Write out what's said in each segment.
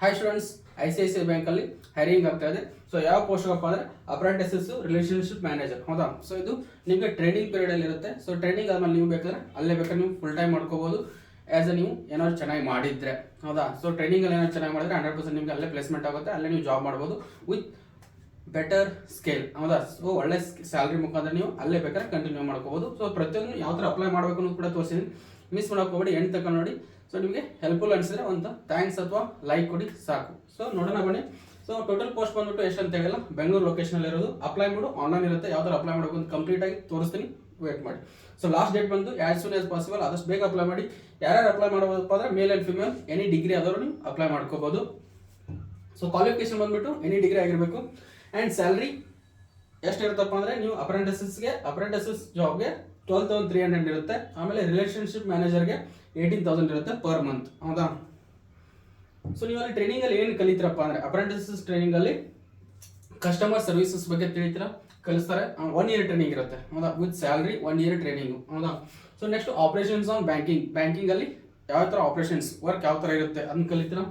Hi students, ICICI ಬ್ಯಾಂಕಲ್ಲಿ hiring ಆಗ್ತಾ ಇದೆ. ಸೊ ಯಾವ ಪೋಸ್ಟ್ಗಪ್ಪ ಅಂದರೆ ಅಪ್ರೆಂಟಿಸಸ್ ರಿಲೇಷನ್ಶಿಪ್ ಮ್ಯಾನೇಜರ್. ಹೌದಾ? ಸೊ ಇದು ನಿಮಗೆ ಟ್ರೈನಿಂಗ್ ಪೀರಿಯಡಲ್ಲಿ ಇರುತ್ತೆ. ಸೊ ಟ್ರೈನಿಂಗ್ ಆದ್ಮೇಲೆ ನೀವು ಬೇಕಾದ್ರೆ ಅಲ್ಲೇ ಬೇಕಾದ್ರೆ ನೀವು ಫುಲ್ ಟೈಮ್ ಮಾಡ್ಕೋಬೋದು ಆ್ಯಸ್ ಅ ನೀವು ಏನಾದ್ರು ಚೆನ್ನಾಗಿ ಮಾಡಿದ್ರೆ. ಹೌದಾ? ಸೊ ಟ್ರೈನಿಂಗಲ್ಲಿ ಏನಾದ್ರು ಚೆನ್ನಾಗಿ ಮಾಡಿದ್ರೆ 100% ನಿಮಗೆ ಅಲ್ಲೇ ಪ್ಲೇಸ್ಮೆಂಟ್ ಆಗುತ್ತೆ, ಅಲ್ಲೇ ನೀವು ಜಾಬ್ ಮಾಡ್ಬೋದು ವಿತ್ ಬೆಟರ್ ಸ್ಕೇಲ್. ಹೌದಾ? ಸೊ ಒಳ್ಳೆ ಸ್ಯಾಲ್ರಿ ಮುಖಾಂತರ ನೀವು ಅಲ್ಲೇ ಬೇಕಾದ್ರೆ ಕಂಟಿನ್ಯೂ ಮಾಡ್ಕೋಬೋದು. ಸೊ ಪ್ರತಿಯೊಂದು ಯಾವ ಥರ ಅಪ್ಲೈ ಮಾಡಬೇಕು ಅನ್ನೋದು ಕೂಡ ತೋರಿಸಿದ್ದೀನಿ, ಮಿಸ್ ಮಾಡೋಕೆ ಹೋಗ್ಬೇಡಿ, ಎಂಡ್ ತಗೊಂಡು ನೋಡಿ. ಸೊ ನಿಮಗೆ ಹೆಲ್ಪ್ಫುಲ್ ಅನಿಸಿದ್ರೆ ಒಂದು ಥ್ಯಾಂಕ್ಸ್ ಅಥವಾ ಲೈಕ್ ಕೊಡಿ ಸಾಕು. ಸೊ ನೋಡೋಣ ಬನ್ನಿ. ಸೊ ಟೋಟಲ್ ಪೋಸ್ಟ್ ಬಂದ್ಬಿಟ್ಟು ಎಷ್ಟು ಅಂತ ಹೇಳಿಲ್ಲ, ಬೆಂಗಳೂರು ಲೊಕೇಶನಲ್ಲಿ ಇರೋದು. ಅಪ್ಲೈ ಮಾಡು ಆನ್ಲೈನ್ ಇರುತ್ತೆ, ಯಾವ ಥರ ಅಪ್ಲೈ ಮಾಡಬೇಕು ಅಂತ ಕಂಪ್ಲೀಟ್ ಆಗಿ ತೋರಿಸ್ತೀನಿ, ವೇಟ್ ಮಾಡಿ. ಸೊ ಲಾಸ್ಟ್ ಡೇಟ್ ಬಂದು ಆ್ಯಸ್ ಸೂನ್ ಆಸ್ ಪಾಸಿಬಲ್, ಆದಷ್ಟು ಬೇಗ ಅಪ್ಲೈ ಮಾಡಿ. ಯಾರ್ಯಾರು ಅಪ್ಲೈ ಮಾಡಬಹುದಪ್ಪ ಅಂದರೆ male and female any degree ಆದವರು ನೀವು ಅಪ್ಲೈ ಮಾಡ್ಕೋಬೋದು. ಸೊ ಕ್ವಾಲಿಫಿಕೇಶನ್ ಬಂದ್ಬಿಟ್ಟು ಎನಿ ಡಿಗ್ರಿ ಆಗಿರಬೇಕು. ಆ್ಯಂಡ್ ಸ್ಯಾಲ್ರಿ ಎಷ್ಟಿರುತ್ತಪ್ಪ ಅಂದರೆ ನೀವು ಅಪ್ರೆಂಟಿಸಸ್ ಜಾಬ್ಗೆ 12,300 ಇರುತ್ತೆ. ಆಮೇಲೆ ರಿಲೇಷನ್ಶಿಪ್ ಮ್ಯಾನೇಜರ್ಗೆ 18,000 ಇರುತ್ತೆ ಪರ್ ಮಂತ್. ಹೌದಾ? ಸೊ ನೀವು ಅಲ್ಲಿ ಟ್ರೈನಿಂಗಲ್ಲಿ ಏನು ಕಲಿತೀರಪ್ಪ ಅಂದರೆ ಅಪ್ರೆಂಟಿಸಸ್ ಟ್ರೈನಿಂಗಲ್ಲಿ ಕಸ್ಟಮರ್ ಸರ್ವಿಸಸ್ ಬಗ್ಗೆ ಕಲಿಸ್ತಾರೆ. 1 ಇಯರ್ ಟ್ರೈನಿಂಗ್ ಇರುತ್ತೆ. ಹೌದಾ? With salary 1 year training. ಹೌದಾ? ಸೊ ನೆಕ್ಸ್ಟ್ ಆಪರೇಷನ್ಸ್ ಆನ್ ಬ್ಯಾಂಕಿಂಗಲ್ಲಿ ಯಾವ ಥರ ಆಪರೇಷನ್ಸ್ ವರ್ಕ್ ಯಾವ ಥರ ಇರುತ್ತೆ ಅದನ್ನ ಕಲಿತೀರಾ.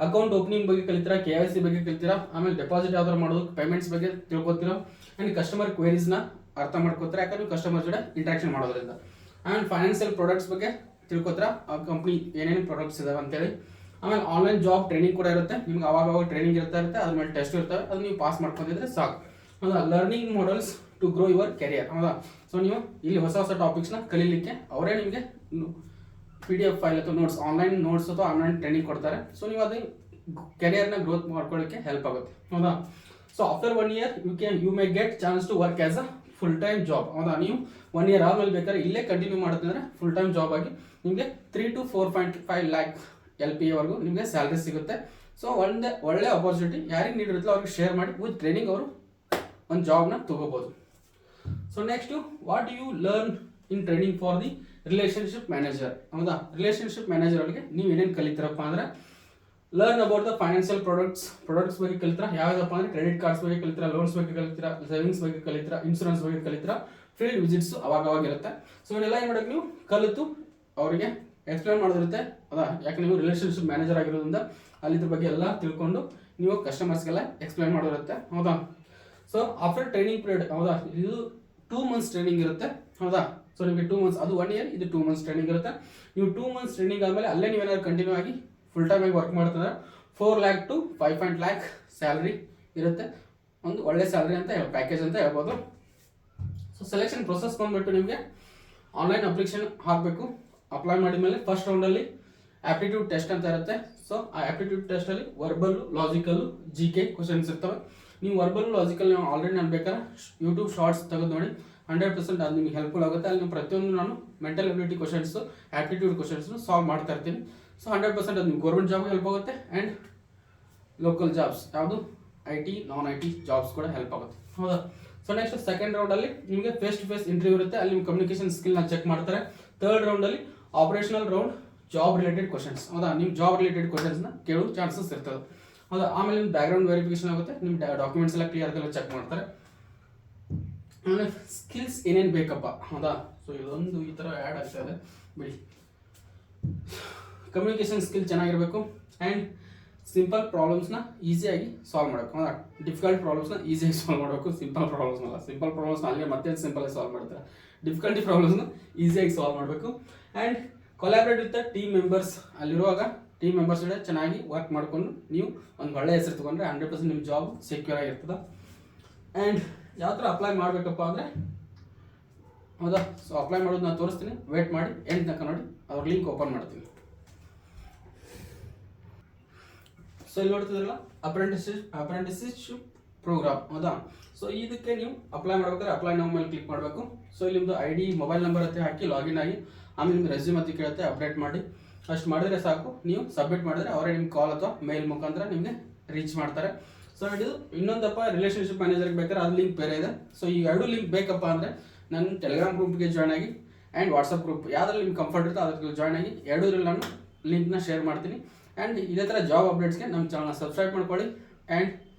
ಅಕೌಂಟ್ ಓಪನಿಂಗ್ ಬಗ್ಗೆ ಕಲಿತೀರಾ, KYC ಬಗ್ಗೆ ಕಲಿತೀರಾ. ಆಮೇಲೆ ಡೆಪಾಸಿಟ್ ಯಾವ ಥರ ಮಾಡೋದು, ಪೇಮೆಂಟ್ಸ್ ಬಗ್ಗೆ ತಿಳ್ಕೊತೀರಾ. ಆ್ಯಂಡ್ ಕಸ್ಟಮರ್ ಕ್ವೇರೀಸ್ನ ಅರ್ಥ ಮಾಡ್ಕೋತೀರಾ, ಯಾಕಂದ್ರೆ ನೀವು ಕಸ್ಟಮರ್ ಜೊತೆ ಇಂಟ್ರಾಕ್ಷನ್ ಮಾಡೋದ್ರಿಂದ. ಆ್ಯಂಡ್ ಫೈನಾನ್ಷಿಯಲ್ ಪ್ರಾಡಕ್ಟ್ಸ್ ಬಗ್ಗೆ ತಿಳ್ಕೊತೀರಾ, ಆ ಕಂಪ್ನಿ ಏನೇನು ಪ್ರಾಡಕ್ಟ್ಸ್ ಇದಾವೆ ಅಂತೇಳಿ. ಆಮೇಲೆ ಆನ್ಲೈನ್ ಜಾಬ್ ಟ್ರೈನಿಂಗ್ ಕೂಡ ಇರುತ್ತೆ, ನಿಮ್ಗೆ ಅವಾಗ ಟ್ರೈನಿಂಗ್ ಇರುತ್ತೆ, ಅದ್ರ ಮೇಲೆ ಟೆಸ್ಟ್ ಇರ್ತವೆ, ಅದು ನೀವು ಪಾಸ್ ಮಾಡ್ಕೊಂಡಿದ್ರೆ ಸಾಕು. ಹೌದಾ? Learning models to grow your career. ಹೌದಾ? ಸೊ ನೀವು ಇಲ್ಲಿ ಹೊಸ ಟಾಪಿಕ್ಸ್ನ ಕಲೀಲಿಕ್ಕೆ ಅವರೇ ನಿಮಗೆ PDF ಫೈಲ್ ಅಥವಾ ನೋಟ್ಸ್, ಆನ್ಲೈನ್ ನೋಟ್ಸ್ ಅಥವಾ ಆನ್ಲೈನ್ ಟ್ರೈನಿಂಗ್ ಕೊಡ್ತಾರೆ. ಸೊ ನೀವು ಅದು ಕೆರಿಯರ್ನ ಗ್ರೋತ್ ಮಾಡ್ಕೊಳ್ಳೋಕ್ಕೆ ಹೆಲ್ಪ್ ಆಗುತ್ತೆ. ಹೌದಾ? So after 1 year you may get chance to work as a full time job. ಹೌದಾ? ನೀವು 1 ಇಯರ್ ಆದ್ಮೇಲೆ ಬೇಕಾದ್ರೆ ಇಲ್ಲೇ ಕಂಟಿನ್ಯೂ ಮಾಡ್ತಿದ್ರೆ ಫುಲ್ ಟೈಮ್ ಜಾಬ್ ಆಗಿ ನಿಮಗೆ 3 to 4.5 lakh LPA ನಿಮಗೆ ಸ್ಯಾಲ್ರಿ ಸಿಗುತ್ತೆ. ಸೊ ಒಳ್ಳೆ ಅಪರ್ಚುನಿಟಿ, ಯಾರಿಗೆ ನೀಡಿರುತ್ತೋ ಅವ್ರಿಗೆ ಶೇರ್ ಮಾಡಿ, ವಿತ್ ಟ್ರೈನಿಂಗ್ ಅವರು ಒಂದು ಜಾಬ್ನ ತಗೋಬೋದು. So next what you learn in training for the relationship manager. ಹೌದಾ? ರಿಲೇಷನ್ಶಿಪ್ ಮ್ಯಾನೇಜರ್ ಅವರಿಗೆ ನೀವು ಏನೇನು ಕಲಿತೀರಪ್ಪ ಅಂದರೆ learn about the financial products ಬಗ್ಗೆ ಕಲಿತೀರಾ. ಯಾವುದಪ್ಪ ಅಂದರೆ ಕ್ರೆಡಿಟ್ ಕಾರ್ಡ್ಸ್ ಬಗ್ಗೆ ಕಲಿತೀರಾ, ಲೋನ್ಸ್ ಬಗ್ಗೆ ಕಲಿತೀರಾ, ಸೇವಿಂಗ್ಸ್ ಬಗ್ಗೆ ಕಲಿತೀರಾ, ಇನ್ಶೂರೆನ್ಸ್ ಬಗ್ಗೆ ಕಲಿತೀರಾ, ಫೀಲ್ಡ್ ವಿಸಿಟ್ಸ್ ಅವಾಗ ಇರುತ್ತೆ. ಸೊ ಇವನ್ನೆಲ್ಲ ಏನು ಮಾಡೋಕ್ಕೆ ನೀವು ಕಲಿತು ಅವರಿಗೆ ಎಕ್ಸ್ಪ್ಲೇನ್ ಮಾಡೋದಿರುತ್ತೆ. ಹೌದಾ? ಯಾಕೆ ನೀವು ರಿಲೇಷನ್ಶಿಪ್ ಮ್ಯಾನೇಜರ್ ಆಗಿರೋದ್ರಿಂದ ಅಲ್ಲಿದ್ರ ಬಗ್ಗೆ ಎಲ್ಲ ತಿಳ್ಕೊಂಡು ನೀವು ಕಸ್ಟಮರ್ಸ್ಗೆಲ್ಲ ಎಕ್ಸ್ಪ್ಲೇನ್ ಮಾಡೋದಿರುತ್ತೆ. ಹೌದಾ? ಸೊ ಆಫ್ಟರ್ ಟ್ರೈನಿಂಗ್ ಪೀರಿಯಡ್, ಹೌದಾ, ಇದು 2 months ಟ್ರೈನಿಂಗ್ ಇರುತ್ತೆ. ಹೌದಾ? ಸೊ ನಿಮಗೆ 2 months, ಅದು 1 ಇಯರ್, ಇದು 2 months ಟ್ರೈನಿಂಗ್ ಇರುತ್ತೆ. ನೀವು 2 months ಟ್ರೈನಿಂಗ್ ಆದಮೇಲೆ ಅಲ್ಲೇ ನೀವೇನಾದ್ರು ಕಂಟಿನ್ಯೂ ಆಗಿ ಫುಲ್ ಟೈಮ್ ಆಗಿ ವರ್ಕ್ ಮಾಡ್ತಿದ್ರೆ 4 lakh to 5 lakh ಸ್ಯಾಲ್ರಿ ಇರುತ್ತೆ. ಒಂದು ಒಳ್ಳೆ ಸ್ಯಾಲ್ರಿ ಅಂತ ಪ್ಯಾಕೇಜ್ ಅಂತ ಹೇಳ್ಬೋದು. ಸೊ ಸೆಲೆಕ್ಷನ್ ಪ್ರೊಸೆಸ್ ಬಂದ್ಬಿಟ್ಟು ನಿಮಗೆ ಆನ್ಲೈನ್ ಅಪ್ಲಿಕೇಶನ್ ಹಾಕಬೇಕು. ಅಪ್ಲೈ ಮಾಡಿದ ಮೇಲೆ ಫಸ್ಟ್ ರೌಂಡಲ್ಲಿ ಆಪ್ಟಿಟ್ಯೂಡ್ ಟೆಸ್ಟ್ ಅಂತ ಇರುತ್ತೆ. ಸೊ ಆ ಆಪ್ಟಿಟ್ಯೂಡ್ ಟೆಸ್ಟಲ್ಲಿ ವರ್ಬಲ್, ಲಾಜಿಕಲ್, GK ಕ್ವಶನ್ಸ್ ಇರ್ತವೆ. ನೀವು ವರ್ಬಲ್, ಲಾಜಿಕಲ್ ನೀವು ಆಲ್ರೆಡಿ ನಾನು ಬೇಕಾದ್ರೆ ಯೂಟ್ಯೂಬ್ ಶಾರ್ಟ್ಸ್ ತೆಗೆದು ನೋಡಿ, 100% ಅದು ನಿಮಗೆ ಹೆಲ್ಪ್ಫುಲ್ ಆಗುತ್ತೆ. ಅಲ್ಲಿ ನೀವು ಪ್ರತಿಯೊಂದು ನಾನು ಮೆಂಟಲ್ ಎಬಿಲಿಟಿ ಕ್ವಶನ್ಸು, ಆಪ್ಟಿಟ್ಯೂಡ್ ಕ್ವಶನ್ಸ್ನು ಸಾಲ್ವ್ ಮಾಡ್ತಾ ಇರ್ತೀನಿ. ಸೊ 100% ಅದು ನಿಮ್ಗೆ ಗೌರ್ಮೆಂಟ್ ಜಾಬ್ಗೆ ಹೆಲ್ಪ್ ಆಗುತ್ತೆ. ಆ್ಯಂಡ್ ಲೋಕಲ್ ಜಾಬ್ಸ್ ಯಾವುದು IT, non-IT ಜಾಬ್ಸ್ ಕೂಡ ಹೆಲ್ಪ್ ಆಗುತ್ತೆ. ಹೌದಾ? ಸೊ ನೆಕ್ಸ್ಟ್ ಸೆಕೆಂಡ್ ರೌಂಡಲ್ಲಿ ನಿಮಗೆ ಫೇಸ್ ಟು ಫೇಸ್ ಇಂಟರ್ವ್ಯೂ ಇರುತ್ತೆ, ಅಲ್ಲಿ ನಿಮ್ಮ ಕಮ್ಯುನಿಕೇಷನ್ ಸ್ಕಿಲ್ನ ಚೆಕ್ ಮಾಡ್ತಾರೆ. ಥರ್ಡ್ ರೌಂಡಲ್ಲಿ operational round, job related questions. ಹೌದಾ? ನಿಮ್ಮ ಜಾಬ್ ರಿಲೇಟೆಡ್ ಕ್ವಶನ್ಸ್ನ ಕೇಳೋ ಚಾನ್ಸಸ್ ಇರ್ತದೆ. ಹೌದಾ? ಆಮೇಲೆ ನಿಮ್ಮ ಬ್ಯಾಕ್ಗ್ರೌಂಡ್ ವೆರಿಫಿಕೇಶನ್ ಆಗುತ್ತೆ, ನಿಮ್ಮ ಡಾಕ್ಯುಮೆಂಟ್ಸ್ ಎಲ್ಲ ಕ್ಲಿಯರ್ ಎಲ್ಲ ಚೆಕ್ ಮಾಡ್ತಾರೆ. ಆಮೇಲೆ ಸ್ಕಿಲ್ಸ್ ಏನೇನು ಬೇಕಪ್ಪ. ಹೌದಾ? ಸೊ ಇದೊಂದು ಈ ಥರ ಆ್ಯಡ್ ಆಗ್ತಾ ಇದೆ ಬಿಡಿ. ಕಮ್ಯುನಿಕೇಷನ್ ಸ್ಕಿಲ್ ಚೆನ್ನಾಗಿರಬೇಕು. ಆ್ಯಂಡ್ ಸಿಂಪಲ್ ಪ್ರಾಬ್ಲಮ್ಸ್ನ ಈಸಿಯಾಗಿ ಸಾಲ್ವ್ ಮಾಡಬೇಕು. ಹೌದಾ? ಡಿಫಿಕಲ್ಟ್ ಪ್ರಾಬ್ಲಮ್ಸ್ನ ಈಸಿಯಾಗಿ ಸಾಲ್ವ್ ಮಾಡಬೇಕು, ಸಿಂಪಲ್ ಪ್ರಾಬ್ಲಮ್ಸ್ನಲ್ಲ. ಸಿಂಪಲ್ ಪ್ರಾಬ್ಲಮ್ಸ್ನ ಅಲ್ಲಿಗೆ ಮತ್ತೆ ಸಿಂಪಲಾಗಿ ಸಾಲ್ವ್ ಮಾಡ್ತಾರೆ, ಡಿಫಿಕಲ್ಟಿ ಪ್ರಾಬ್ಲಮ್ಸ್ನ ಈಸಿಯಾಗಿ ಸಾಲ್ವ್ ಮಾಡಬೇಕು. And collaborate with team members. ಅಲ್ಲಿರುವಾಗ ಟೀಮ್ ಮೆಂಬರ್ಸ್ ಜೊತೆ ಚೆನ್ನಾಗಿ ವರ್ಕ್ ಮಾಡಿಕೊಂಡು ನೀವು ಒಂದು ಒಳ್ಳೆಯ ಹೆಸರು ತೊಗೊಂಡ್ರೆ 100% ನಿಮ್ಮ ಜಾಬ್ ಸೆಕ್ಯೂರ್ ಆಗಿರ್ತದೆ. ಆ್ಯಂಡ್ ಯಾವ ಥರ ಅಪ್ಲೈ ಮಾಡಬೇಕಪ್ಪ ಅಂದರೆ, ಹೌದಾ, ಸೊ ಅಪ್ಲೈ ಮಾಡೋದು ನಾನು ತೋರಿಸ್ತೀನಿ, ವೇಟ್ ಮಾಡಿ, ಎಂಡ್ ತನಕ ನೋಡಿ, ಅವ್ರ ಲಿಂಕ್ ಓಪನ್ ಮಾಡ್ತೀನಿ. ಸೊ ಇಲ್ಲಿ ನೋಡ್ತಿದ್ರಲ್ಲ, ಅಪ್ರೆಂಟಿಸ್ಶಿಪ್ ಪ್ರೋಗ್ರಾಮ್. ಹೌದಾ? ಸೊ ಇದಕ್ಕೆ ನೀವು ಅಪ್ಲೈ ಮಾಡ್ಬೇಕಾದ್ರೆ ಅಪ್ಲೈ ನಾವು ಮೇಲೆ ಕ್ಲಿಕ್ ಮಾಡಬೇಕು. ಸೊ ಇಲ್ಲಿ ನಿಮ್ಮದು ID, ಮೊಬೈಲ್ ನಂಬರ್ ಹತ್ತೆ ಹಾಕಿ ಲಾಗಿನ್ ಆಗಿ, ಆಮೇಲೆ ನಿಮ್ಮ ರೆಸ್ಯೂಮ್ ಅಂತ ಕೇಳುತ್ತೆ, ಅಪ್ಡೇಟ್ ಮಾಡಿ. ಅಷ್ಟು ಮಾಡಿದ್ರೆ ಸಾಕು. ನೀವು ಸಬ್ಮಿಟ್ ಮಾಡಿದ್ರೆ ಅವರೇ ನಿಮ್ಮ ಕಾಲ್ ಅಥವಾ ಮೇಲ್ ಮುಖಾಂತರ ನಿಮಗೆ ರೀಚ್ ಮಾಡ್ತಾರೆ. ಸೊ ಇದು ಇನ್ನೊಂದಪ್ಪ ರಿಲೇಷನ್ಶಿಪ್ ಮ್ಯಾನೇಜರ್ಗೆ ಬೇಕಾದ್ರೆ ಅದು ಲಿಂಕ್ ಬೇರೆ ಇದೆ. ಸೊ ಈ 2 ಲಿಂಕ್ ಬೇಕಪ್ಪ ಅಂದರೆ ನನ್ನ ಟೆಲಿಗ್ರಾಮ್ ಗ್ರೂಪ್ಗೆ ಜಾಯ್ನ್ ಆಗಿ, ಆ್ಯಂಡ್ ವಾಟ್ಸಪ್ ಗ್ರೂಪ್ ಯಾವ್ದ್ರಲ್ಲಿ ನಿಮ್ಗೆ ಕಂಫರ್ಟ್ ಇರುತ್ತೋ ಅದಕ್ಕೆ ಜಾಯ್ನ್ ಆಗಿ, 2ರಲ್ಲಿ ನಾನು ಲಿಂಕ್ನ ಶೇರ್ ಮಾಡ್ತೀನಿ. ಆ್ಯಂಡ್ ಇದೇ ಥರ ಜಾಬ್ ಅಪ್ಡೇಟ್ಸ್ಗೆ ನಮ್ಮ ಚಾನಲ್ನ ಸಬ್ಸ್ಕ್ರೈಬ್ ಮಾಡ್ಕೊಳ್ಳಿ. ಆ್ಯಂಡ್